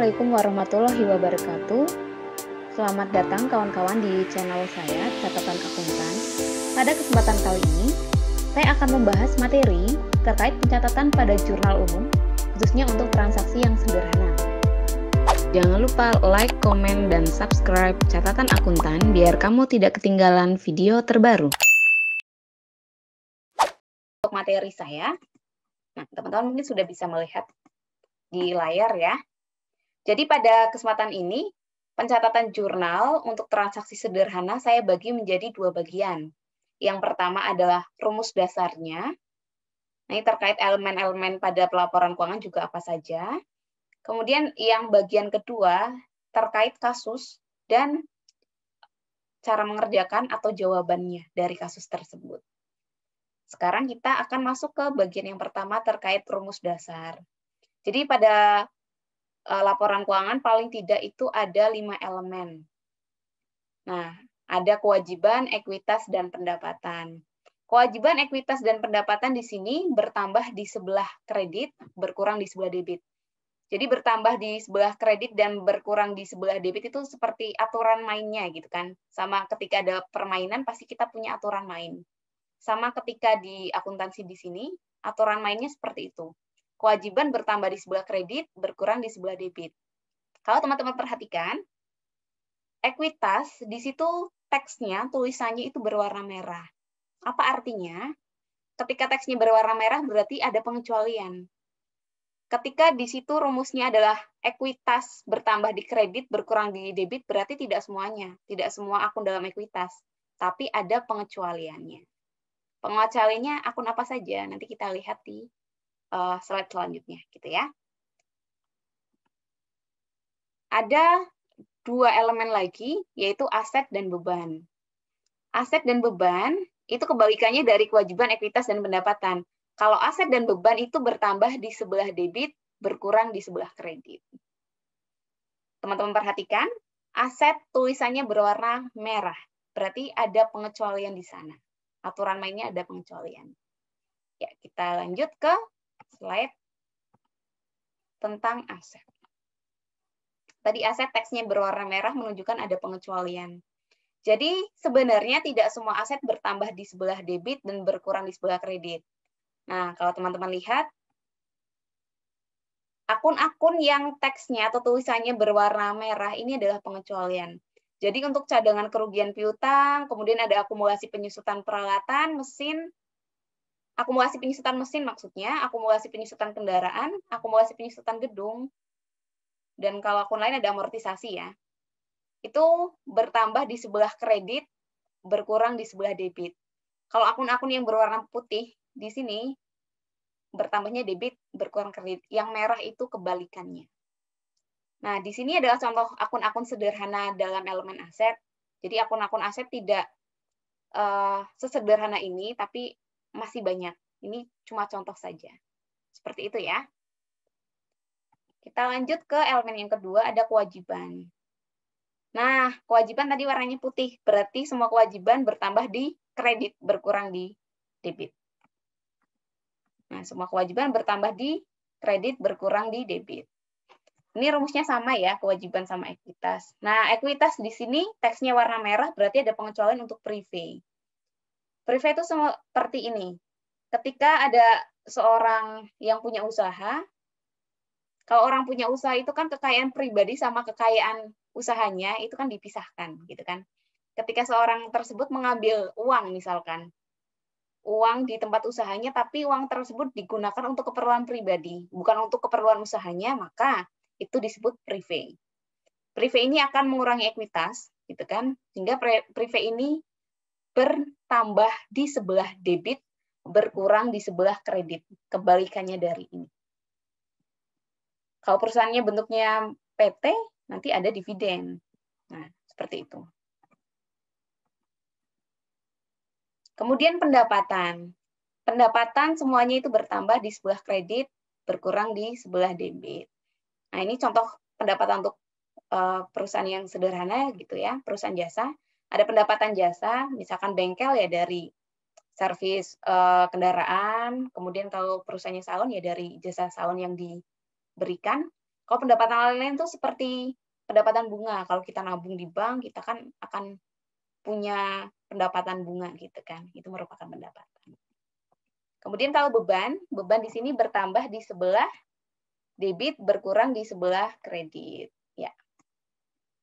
Assalamualaikum warahmatullahi wabarakatuh. Selamat datang kawan-kawan di channel saya, Catatan Akuntan. Pada kesempatan kali ini, saya akan membahas materi terkait pencatatan pada jurnal umum, khususnya untuk transaksi yang sederhana. Jangan lupa like, komen, dan subscribe Catatan Akuntan biar kamu tidak ketinggalan video terbaru. Untuk materi saya, nah teman-teman mungkin sudah bisa melihat di layar ya. Jadi pada kesempatan ini, pencatatan jurnal untuk transaksi sederhana saya bagi menjadi dua bagian. Yang pertama adalah rumus dasarnya. Nah, ini terkait elemen-elemen pada pelaporan keuangan juga apa saja. Kemudian yang bagian kedua terkait kasus dan cara mengerjakan atau jawabannya dari kasus tersebut. Sekarang kita akan masuk ke bagian yang pertama terkait rumus dasar. Jadi pada laporan keuangan paling tidak itu ada 5 elemen. Nah, ada kewajiban, ekuitas, dan pendapatan. Kewajiban, ekuitas, dan pendapatan di sini bertambah di sebelah kredit, berkurang di sebelah debit. Jadi bertambah di sebelah kredit dan berkurang di sebelah debit itu seperti aturan mainnya gitu kan. Sama ketika ada permainan pasti kita punya aturan main. Sama ketika di akuntansi di sini, aturan mainnya seperti itu. Kewajiban bertambah di sebelah kredit, berkurang di sebelah debit. Kalau teman-teman perhatikan, ekuitas, di situ teksnya, tulisannya itu berwarna merah. Apa artinya? Ketika teksnya berwarna merah berarti ada pengecualian. Ketika di situ rumusnya adalah ekuitas bertambah di kredit, berkurang di debit, berarti tidak semuanya. Tidak semua akun dalam ekuitas. Tapi ada pengecualiannya. Pengecualiannya akun apa saja? Nanti kita lihat di slide selanjutnya, gitu ya. Ada dua elemen lagi, yaitu aset dan beban. Aset dan beban itu kebalikannya dari kewajiban, ekuitas, dan pendapatan. Kalau aset dan beban itu bertambah di sebelah debit, berkurang di sebelah kredit. Teman-teman perhatikan, aset tulisannya berwarna merah, berarti ada pengecualian di sana. Aturan mainnya ada pengecualian. Ya, kita lanjut ke slide tentang aset. Tadi aset teksnya berwarna merah menunjukkan ada pengecualian. Jadi sebenarnya tidak semua aset bertambah di sebelah debit dan berkurang di sebelah kredit. Nah, kalau teman-teman lihat, akun-akun yang teksnya atau tulisannya berwarna merah ini adalah pengecualian. Jadi untuk cadangan kerugian piutang, kemudian ada akumulasi penyusutan peralatan, mesin, akumulasi penyusutan mesin maksudnya, akumulasi penyusutan kendaraan, akumulasi penyusutan gedung, dan kalau akun lain ada amortisasi ya. Itu bertambah di sebelah kredit, berkurang di sebelah debit. Kalau akun-akun yang berwarna putih di sini, bertambahnya debit, berkurang kredit. Yang merah itu kebalikannya. Nah, di sini adalah contoh akun-akun sederhana dalam elemen aset. Jadi akun-akun aset tidak sesederhana ini, tapi masih banyak. Ini cuma contoh saja. Seperti itu ya. Kita lanjut ke elemen yang kedua, ada kewajiban. Nah, kewajiban tadi warnanya putih, berarti semua kewajiban bertambah di kredit, berkurang di debit. Nah, semua kewajiban bertambah di kredit, berkurang di debit. Ini rumusnya sama ya, kewajiban sama ekuitas. Nah, ekuitas di sini teksnya warna merah, berarti ada pengecualian untuk prive. Prive itu seperti ini. Ketika ada seorang yang punya usaha, kalau orang punya usaha itu kan kekayaan pribadi sama kekayaan usahanya itu kan dipisahkan gitu kan. Ketika seorang tersebut mengambil uang misalkan, uang di tempat usahanya tapi uang tersebut digunakan untuk keperluan pribadi, bukan untuk keperluan usahanya, maka itu disebut prive. Prive ini akan mengurangi ekuitas gitu kan, sehingga prive ini bertambah di sebelah debit, berkurang di sebelah kredit, kebalikannya dari ini. Kalau perusahaannya bentuknya PT, nanti ada dividen. Nah, seperti itu. Kemudian pendapatan. Pendapatan semuanya itu bertambah di sebelah kredit, berkurang di sebelah debit. Nah, ini contoh pendapatan untuk perusahaan yang sederhana gitu ya, perusahaan jasa. Ada pendapatan jasa, misalkan bengkel ya dari servis kendaraan, kemudian kalau perusahaannya salon ya dari jasa salon yang diberikan. Kalau pendapatan lain-lain itu seperti pendapatan bunga. Kalau kita nabung di bank, kita kan akan punya pendapatan bunga gitu kan. Itu merupakan pendapatan. Kemudian kalau beban di sini bertambah di sebelah debit, berkurang di sebelah kredit. Ya.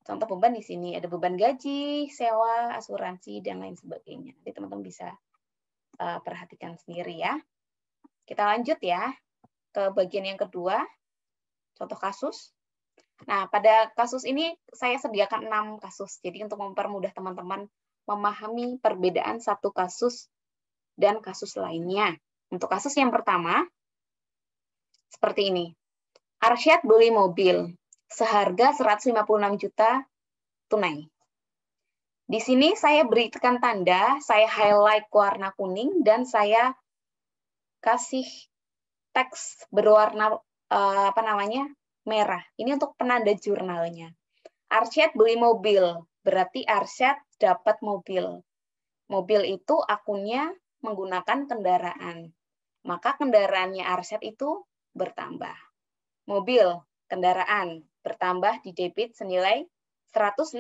Contoh beban di sini ada beban gaji, sewa, asuransi, dan lain sebagainya. Jadi teman-teman bisa perhatikan sendiri ya. Kita lanjut ya ke bagian yang kedua. Contoh kasus. Nah, pada kasus ini saya sediakan 6 kasus. Jadi untuk mempermudah teman-teman memahami perbedaan satu kasus dan kasus lainnya. Untuk kasus yang pertama, seperti ini. Arsyad beli mobil seharga 156 juta tunai. Di sini saya berikan tanda, saya highlight warna kuning, dan saya kasih teks berwarna merah. Ini untuk penanda jurnalnya. Arsyad beli mobil, berarti Arsyad dapat mobil. Mobil itu akunnya menggunakan kendaraan. Maka kendaraannya Arsyad itu bertambah. Mobil, kendaraan, bertambah di debit senilai 156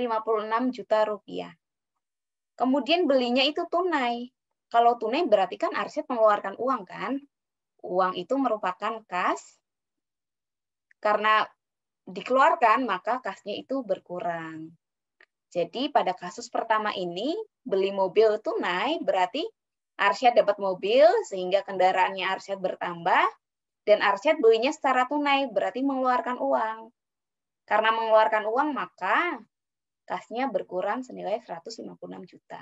juta rupiah. Kemudian belinya itu tunai. Kalau tunai berarti kan Arsyad mengeluarkan uang kan? Uang itu merupakan kas. Karena dikeluarkan, maka kasnya itu berkurang. Jadi pada kasus pertama ini, beli mobil tunai berarti Arsyad dapat mobil sehingga kendaraannya Arsyad bertambah, dan Arsyad belinya secara tunai berarti mengeluarkan uang. Karena mengeluarkan uang, maka kasnya berkurang senilai 156 juta.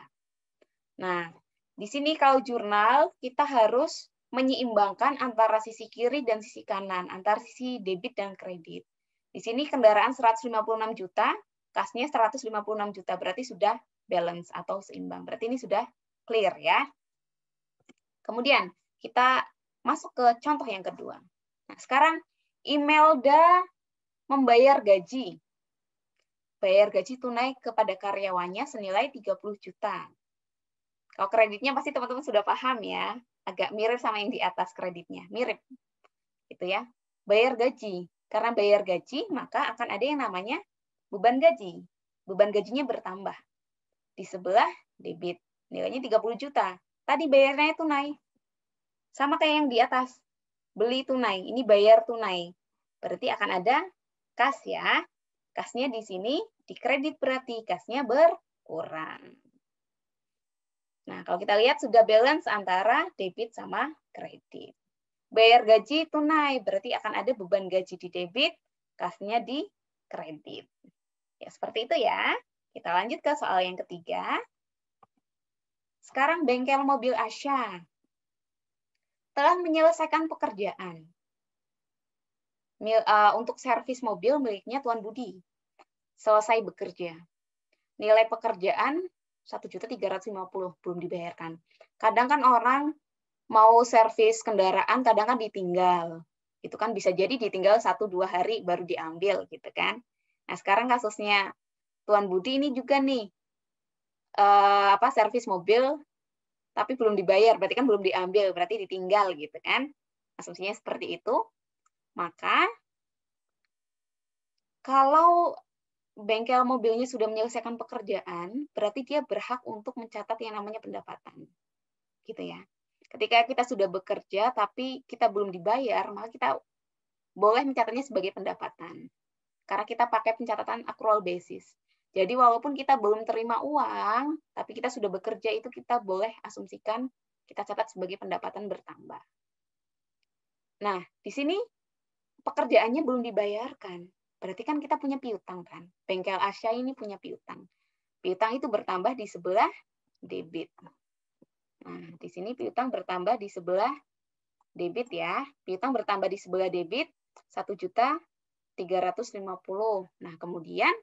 Nah, di sini kalau jurnal kita harus menyeimbangkan antara sisi kiri dan sisi kanan, antara sisi debit dan kredit. Di sini kendaraan 156 juta, kasnya 156 juta, berarti sudah balance atau seimbang. Berarti ini sudah clear ya. Kemudian kita masuk ke contoh yang kedua. Nah, sekarang Imelda membayar gaji. Bayar gaji tunai kepada karyawannya senilai 30 juta. Kalau kreditnya pasti teman-teman sudah paham ya. Agak mirip sama yang di atas kreditnya. Mirip. Gitu ya. Bayar gaji. Karena bayar gaji, maka akan ada yang namanya beban gaji. Beban gajinya bertambah. Di sebelah debit. Nilainya 30 juta. Tadi bayarnya tunai. Sama kayak yang di atas. Beli tunai. Ini bayar tunai. Berarti akan ada kas ya. Kasnya di sini di kredit berarti kasnya berkurang. Nah, kalau kita lihat sudah balance antara debit sama kredit. Bayar gaji tunai, berarti akan ada beban gaji di debit, kasnya di kredit. Ya, seperti itu ya. Kita lanjut ke soal yang ketiga. Sekarang bengkel mobil Asya telah menyelesaikan pekerjaan untuk servis mobil miliknya Tuan Budi. Selesai bekerja. Nilai pekerjaan 1.350.000 belum dibayarkan. Kadang kan orang mau servis kendaraan, kadang kan ditinggal. Itu kan bisa jadi ditinggal 1-2 hari baru diambil gitu kan. Nah, sekarang kasusnya Tuan Budi ini juga nih servis mobil tapi belum dibayar, berarti kan belum diambil, berarti ditinggal gitu kan. Asumsinya seperti itu. Maka kalau bengkel mobilnya sudah menyelesaikan pekerjaan, berarti dia berhak untuk mencatat yang namanya pendapatan. Gitu ya. Ketika kita sudah bekerja tapi kita belum dibayar, maka kita boleh mencatatnya sebagai pendapatan. Karena kita pakai pencatatan accrual basis. Jadi walaupun kita belum terima uang, tapi kita sudah bekerja, itu kita boleh asumsikan kita catat sebagai pendapatan bertambah. Nah, di sini pekerjaannya belum dibayarkan. Berarti kan kita punya piutang kan. Bengkel Asya ini punya piutang. Piutang itu bertambah di sebelah debit. Nah, di sini piutang bertambah di sebelah debit ya. Piutang bertambah di sebelah debit 1.350.000. Nah, kemudian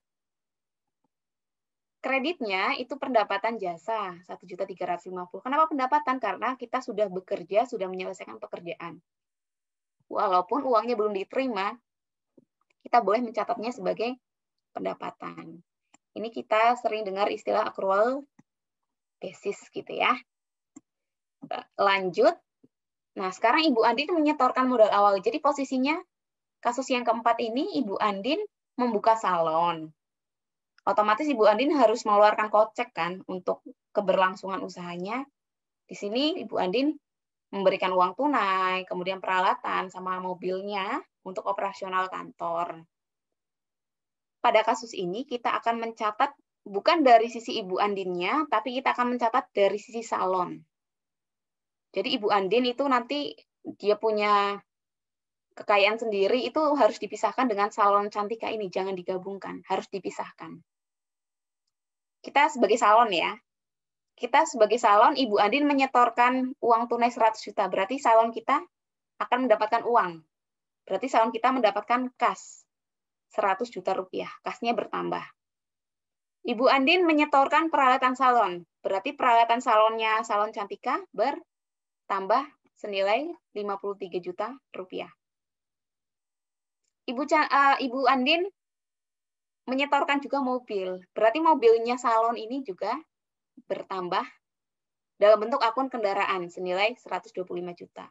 kreditnya itu pendapatan jasa 1.350.000. Kenapa pendapatan? Karena kita sudah bekerja, sudah menyelesaikan pekerjaan. Walaupun uangnya belum diterima, kita boleh mencatatnya sebagai pendapatan. Ini kita sering dengar istilah accrual basis gitu ya. Lanjut. Nah, sekarang Ibu Andi menyetorkan modal awal. Jadi posisinya kasus yang keempat ini Ibu Andin membuka salon. Otomatis Ibu Andin harus mengeluarkan kocek kan untuk keberlangsungan usahanya. Di sini Ibu Andin memberikan uang tunai, kemudian peralatan sama mobilnya untuk operasional kantor. Pada kasus ini kita akan mencatat bukan dari sisi Ibu Andinnya, tapi kita akan mencatat dari sisi salon. Jadi Ibu Andin itu nanti dia punya kekayaan sendiri, itu harus dipisahkan dengan salon Cantika ini, jangan digabungkan, harus dipisahkan. Kita sebagai salon ya, kita sebagai salon, Ibu Andin menyetorkan uang tunai 100 juta, berarti salon kita akan mendapatkan uang. Berarti salon kita mendapatkan kas 100 juta rupiah, kasnya bertambah. Ibu Andin menyetorkan peralatan salon, berarti peralatan salonnya salon Cantika bertambah senilai 53 juta rupiah. Ibu Andin menyetorkan juga mobil, berarti mobilnya salon ini juga bertambah dalam bentuk akun kendaraan senilai 125 juta.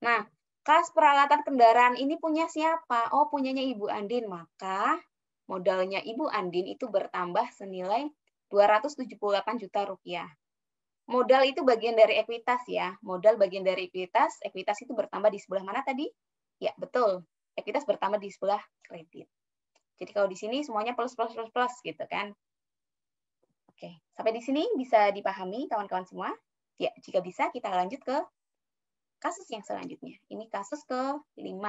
Nah, kas peralatan kendaraan ini punya siapa? Oh, punyanya Ibu Andin, maka modalnya Ibu Andin itu bertambah senilai 278 juta rupiah. Modal itu bagian dari ekuitas ya, modal bagian dari ekuitas itu bertambah di sebelah mana tadi? Ya, betul, ekuitas bertambah di sebelah kredit. Jadi kalau di sini semuanya plus gitu kan. Oke, sampai di sini bisa dipahami kawan-kawan semua? Ya, jika bisa kita lanjut ke kasus yang selanjutnya. Ini kasus ke-5.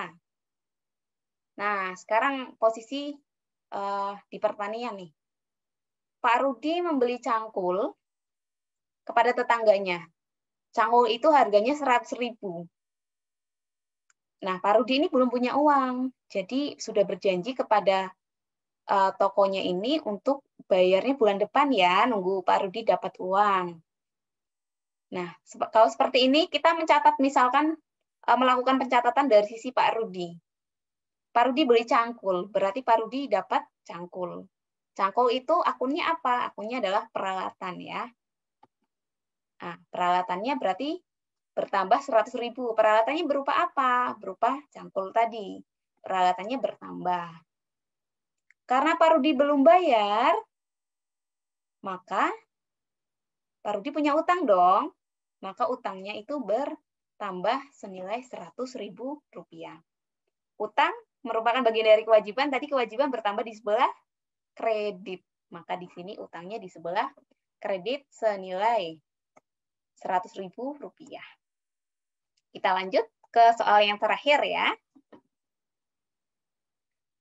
Nah, sekarang posisi di pertanian nih. Pak Rudi membeli cangkul kepada tetangganya. Cangkul itu harganya 100.000. Nah, Pak Rudi ini belum punya uang. Jadi sudah berjanji kepada tokonya ini untuk bayarnya bulan depan ya, nunggu Pak Rudi dapat uang. Nah, kalau seperti ini kita mencatat misalkan melakukan pencatatan dari sisi Pak Rudi. Pak Rudi beli cangkul, berarti Pak Rudi dapat cangkul. Cangkul itu akunnya apa? Akunnya adalah peralatan ya. Nah, peralatannya berarti bertambah 100.000. Peralatannya berupa apa? Berupa cangkul tadi. Peralatannya bertambah. Karena Pak Rudi belum bayar, maka Pak Rudi punya utang dong. Maka utangnya itu bertambah senilai 100.000 rupiah. Utang merupakan bagian dari kewajiban. Tadi kewajiban bertambah di sebelah kredit. Maka di sini utangnya di sebelah kredit senilai 100.000 rupiah. Kita lanjut ke soal yang terakhir ya.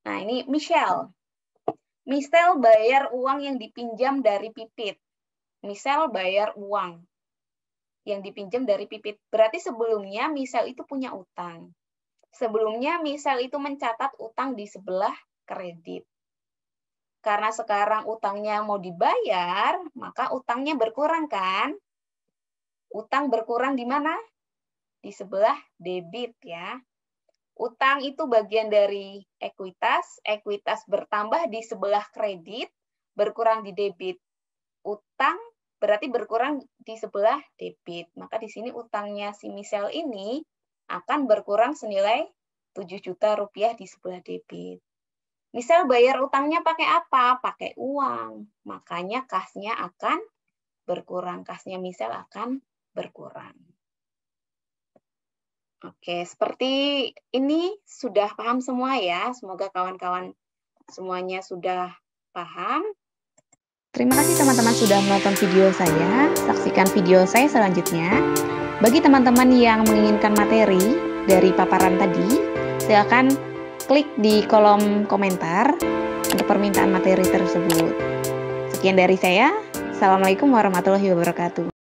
Nah, ini Michelle. Michelle bayar uang yang dipinjam dari Pipit. Michelle bayar uang yang dipinjam dari Pipit. Berarti sebelumnya Michelle itu punya utang. Sebelumnya Michelle itu mencatat utang di sebelah kredit. Karena sekarang utangnya mau dibayar, maka utangnya berkurang kan? Utang berkurang di mana? Di sebelah debit ya. Utang itu bagian dari ekuitas, ekuitas bertambah di sebelah kredit, berkurang di debit. Utang berarti berkurang di sebelah debit. Maka di sini utangnya si Michelle ini akan berkurang senilai 7 juta rupiah di sebelah debit. Michelle bayar utangnya pakai apa? Pakai uang. Makanya kasnya akan berkurang. Kasnya Michelle akan berkurang. Oke, seperti ini sudah paham semua ya. Semoga kawan-kawan semuanya sudah paham. Terima kasih teman-teman sudah menonton video saya. Saksikan video saya selanjutnya. Bagi teman-teman yang menginginkan materi dari paparan tadi, silakan klik di kolom komentar untuk permintaan materi tersebut. Sekian dari saya. Assalamualaikum warahmatullahi wabarakatuh.